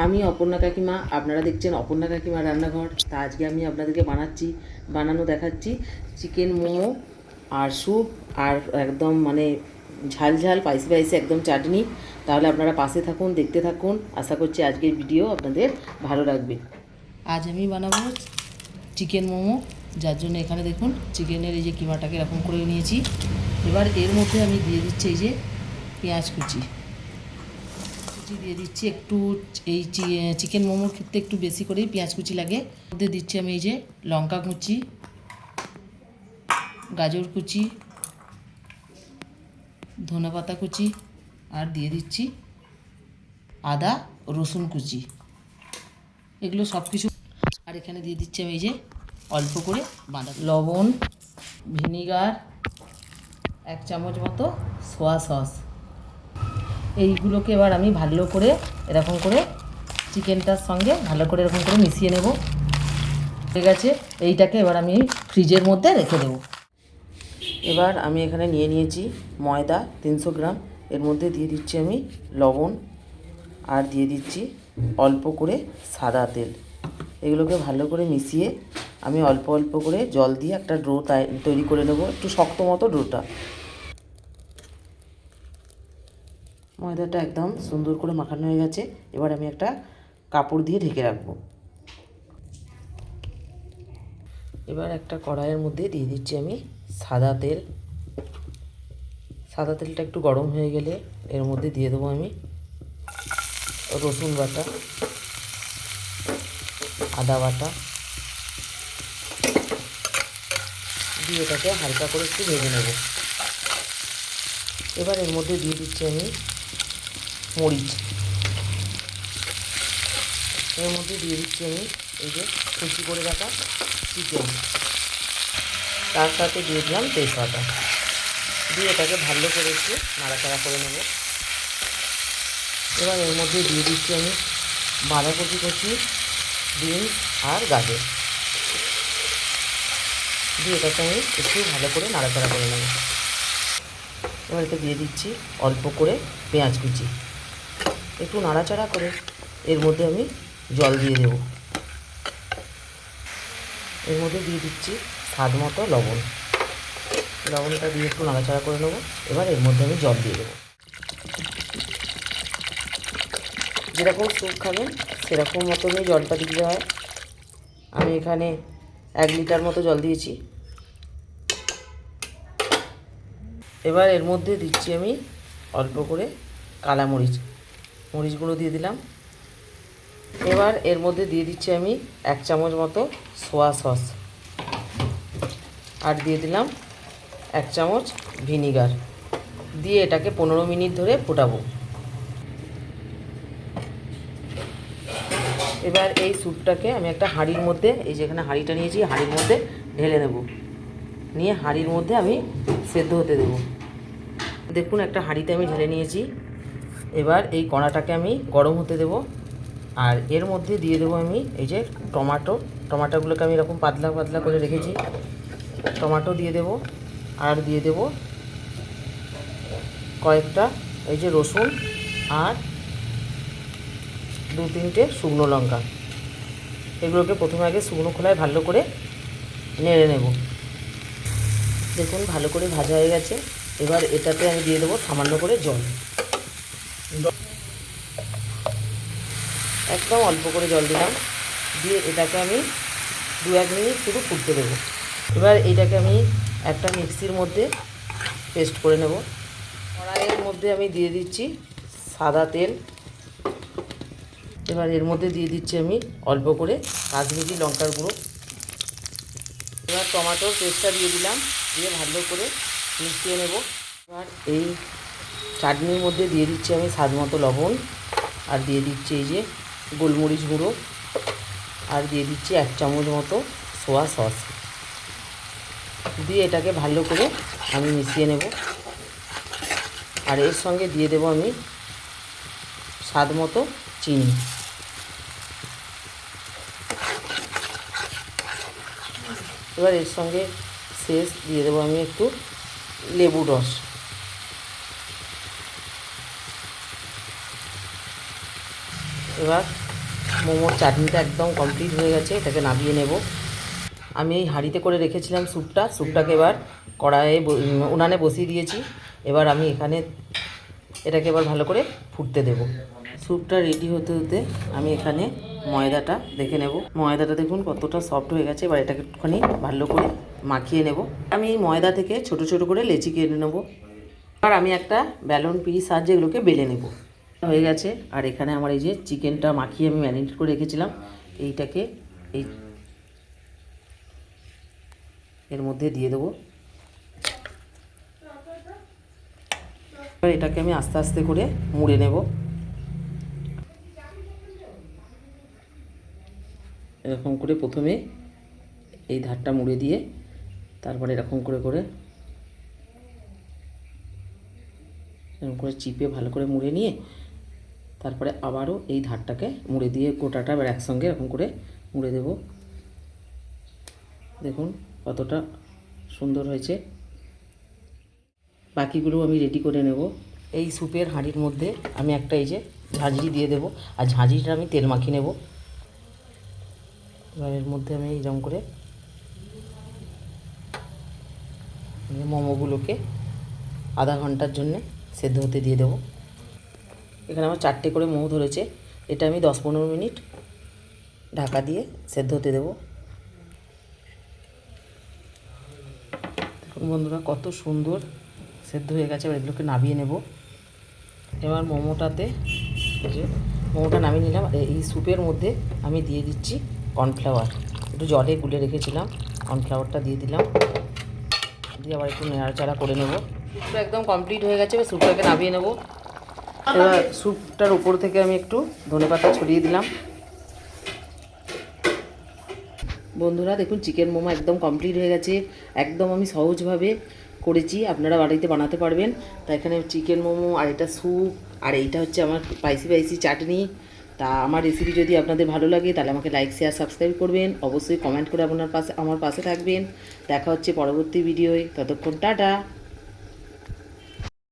আমি অপর্ণা কাকিমা, আপনারা দেখছেন অপর্ণা কাকিমা রান্নাঘর। তা আজকে আমি আপনাদেরকে বানানো দেখাচ্ছি চিকেন মোমো আর স্যুপ আর একদম মানে ঝাল ঝাল স্পাইসি স্পাইসি একদম চাটনি। তাহলে আপনারা পাশে থাকুন, দেখতে থাকুন। আশা করছি আজকের ভিডিও আপনাদের ভালো লাগবে। আজ আমি বানাবো চিকেন মোমো, যার জন্য এখানে দেখুন চিকেনের এই যে কিমাটাকে এরকম করে নিয়েছি। এবার এর মধ্যে আমি দিয়ে দিচ্ছি এই যে পেঁয়াজ কুচি দিয়ে দিচ্ছি একটু। এই চিকেন মোমোর ক্ষেত্রে একটু বেশি করেই পেঁয়াজ কুচি লাগে। মধ্যে দিচ্ছি আমি এই যে লঙ্কা কুচি, গাজর কুচি, ধনেপাতা কুচি, আর দিয়ে দিচ্ছি আদা রসুন কুচি, এগুলো সব কিছু। আর এখানে দিয়ে দিচ্ছি আমি এই যে অল্প করে লবণ, ভিনিগার, 1 চামচ মতো সোয়া সস। এইগুলোকে এবার আমি ভালো করে এরকম করে চিকেনটার সঙ্গে ভালো করে এরকম করে মিশিয়ে নেব। ঠিক আছে, এইটাকে এবার আমি ফ্রিজের মধ্যে রেখে দেব। এবার আমি এখানে নিয়েছি ময়দা 300 গ্রাম। এর মধ্যে দিয়ে দিচ্ছি আমি লবণ আর দিয়ে দিচ্ছি অল্প করে সাদা তেল। এগুলোকে ভালো করে মিশিয়ে আমি অল্প অল্প করে জল দিয়ে একটা ডো তৈরি করে নেব, একটু শক্ত মতো ডোটা। ময়দাটা একদম সুন্দর করে মাখানো হয়ে গেছে। এবার আমি একটা কাপড় দিয়ে ঢেকে রাখবো। এবার একটা কড়াইয়ের মধ্যে দিয়ে দিচ্ছি আমি সাদা তেল। সাদা তেলটা একটু গরম হয়ে গেলে এর মধ্যে দিয়ে দেবো আমি রসুন বাটা, আদা বাটা দিয়ে এটাকে হালকা করে একটু ভেজে নেব। এবার এর মধ্যে দিয়ে দিচ্ছি আমি মরিচ। এর মধ্যে দিয়ে দিচ্ছি আমি এই যে কুচি করে রাখা চিকেন, তার সাথে দিয়ে দিলাম তেজপাতা, দিয়ে এটাকে ভালো করে একটু নাড়াচাড়া করে নেব। এবার এর মধ্যে দিয়ে দিচ্ছি আমি বাঁধাকপি কুচি, বিনস আর গাজর, দিয়ে এটাকে আমি একটু ভালো করে নাড়াচাড়া করে নেব। এবার এতে দিয়ে দিচ্ছি অল্প করে পেঁয়াজ কুচি, একটু নাড়াচাড়া করে এর মধ্যে আমি জল দিয়ে দেব। এর মধ্যে দিয়ে দিচ্ছি স্বাদ মতো লবণ। লবণটা দিয়ে একটু নাড়াচাড়া করে নেব। এবার এর মধ্যে আমি জল দিয়ে দেবো। যেরকম স্যুপ খাবেন সেরকম মতনই জলটা দিতে হয়। আমি এখানে 1 লিটার মতো জল দিয়েছি। এবার এর মধ্যে দিচ্ছি আমি অল্প করে কালা মরিচ গুঁড়ো দিয়ে দিলাম। এবার এর মধ্যে দিয়ে দিচ্ছি আমি 1 চামচ মতো সোয়া সস আর দিয়ে দিলাম 1 চামচ ভিনিগার, দিয়ে এটাকে 15 মিনিট ধরে ফোটাবো। এবার এই স্যুপটাকে আমি একটা হাঁড়ির মধ্যে, এই যেখানে হাঁড়িটা নিয়েছি হাঁড়ির মধ্যে ঢেলে নেব, নিয়ে হাঁড়ির মধ্যে আমি সেদ্ধ হতে দেব। দেখুন একটা হাঁড়িতে আমি ঢেলে নিয়েছি। এবার এই কড়াটাকে আমি গরম হতে দেব। আর এর মধ্যে দিয়ে দেবো আমি এই যে টমাটোগুলোকে আমি এরকম পাতলা পাতলা করে রেখেছি, টমাটো দিয়ে দেব। আর দিয়ে দেব কয়েকটা এই যে রসুন আর 2-3টে শুকনো লঙ্কা। এগুলোকে প্রথমে আগে শুকনো খোলায় ভালো করে নেড়ে নেব। দেখুন ভালো করে ভাজা হয়ে গেছে। এবার এটাতে আমি দিয়ে দেবো সামান্য করে জল, একদম অল্প করে জল দিলাম। দিয়ে এটাকে আমি 2-1 মিনিট শুধু ফুটতে দেবো। এবার এটাকে আমি একটা মিক্সির মধ্যে পেস্ট করে নেব। কড়াইয়ের মধ্যে আমি দিয়ে দিচ্ছি সাদা তেল। এবার এর মধ্যে দিয়ে দিচ্ছি আমি অল্প করে কাশ্মীরি লঙ্কার গুঁড়ো। এবার টমেটোর পেস্টটা দিয়ে দিলাম, দিয়ে ভালো করে মিশিয়ে নেব। এবার এই চাটনির মধ্যে দিয়ে দিচ্ছি আমি স্বাদ মতো লবণ, আর দিয়ে দিচ্ছি এই যে গোলমরিচ গুঁড়ো, আর দিয়ে দিচ্ছি 1 চামচ মতো সোয়া সস, দিয়ে এটাকে ভালো করে আমি মিশিয়ে নেব। আর এর সঙ্গে দিয়ে দেব আমি স্বাদ মতো চিনি। এবার এর সঙ্গে শেষ দিয়ে দেবো আমি একটু লেবুর রস। এবার মোমোর চাটনিটা একদম কমপ্লিট হয়ে গেছে, এটাকে নামিয়ে নেব। আমি এই হাঁড়িতে করে রেখেছিলাম স্যুপটাকে এবার কড়াইয়ে উনানে বসিয়ে দিয়েছি। এবার আমি এটাকে এবার ভালো করে ফুটতে দেব। স্যুপটা রেডি হতে হতে আমি এখানে ময়দাটা দেখে নেব। ময়দাটা দেখুন কতটা সফট হয়ে গেছে। এবার এটাকে একটুখানি ভালো করে মাখিয়ে নেব। আমি এই ময়দা থেকে ছোট ছোট করে লেচি কেটে নেব। আর আমি একটা ব্যালন পিঁড়ির সাহায্যে এগুলোকে বেলে নেব। হয়ে গেছে। আর এখানে আমার এই যে চিকেনটা মাখিয়ে আমি ম্যারিনেট করে রেখেছিলাম, এইটাকে এর মধ্যে দিয়ে দেবো। এবার এটাকে আমি আস্তে আস্তে করে মুড়ে নেব। এরকম করে প্রথমে এই ধারটা মুড়ে দিয়ে তারপরে এরকম করে এরকম করে চিপে ভালো করে মুড়ে নিয়ে তারপরে আবারও এই ধারটাকে মুড়ে দিয়ে গোটাটা এবার একসঙ্গে এরকম করে মুড়ে দেব। দেখুন কতটা সুন্দর হয়েছে। বাকিগুলো আমি রেডি করে নেব। এই স্যুপের হাঁড়ির মধ্যে আমি একটা এই যে ঝাঁঝরি দিয়ে দেব, আর ঝাঁঝরিটা আমি তেল মাখিয়ে নেব। এবার এর মধ্যে আমি এইরকম করে মোমোগুলোকে আধা ঘন্টার জন্যে সেদ্ধ হতে দিয়ে দেবো। এখানে আমার 4টে করে মোমো ধরেছে, এটা আমি 10-15 মিনিট ঢাকা দিয়ে সেদ্ধ হতে দেবো। দেখুন বন্ধুরা কত সুন্দর সেদ্ধ হয়ে গেছে। এবার এগুলোকে নামিয়ে নেব। এবার মোমোটাতে মোমোটা নামিয়ে নিলাম। এই স্যুপের মধ্যে আমি দিয়ে দিচ্ছি কর্নফ্লাওয়ার, একটু জলে গুলে রেখেছিলাম, কর্নফ্লাওয়ারটা দিয়ে দিলাম। দিয়ে আবার একটু নাড়াচাড়া করে নেব। স্যুপটা একদম কমপ্লিট হয়ে গেছে। এবার স্যুপটাকে নামিয়ে নেব। এবার স্যুপটার উপর থেকে আমি একটু ধনেপাতা ছড়িয়ে দিলাম। বন্ধুরা দেখুন চিকেন মোমো একদম কমপ্লিট হয়ে গেছে। একদম আমি সহজভাবে করেছি, আপনারা বাড়িতে বানাতে পারবেন। তা এখানে চিকেন মোমো, আর এটা স্যুপ, আর এইটা হচ্ছে আমার স্পাইসি চাটনি। তা আমার রেসিপি যদি আপনাদের ভালো লাগে তাহলে আমাকে লাইক, শেয়ার, সাবস্ক্রাইব করবেন। অবশ্যই কমেন্ট করে আমার পাশে থাকবেন। দেখা হচ্ছে পরবর্তী ভিডিওয়। ততক্ষণ টাটা।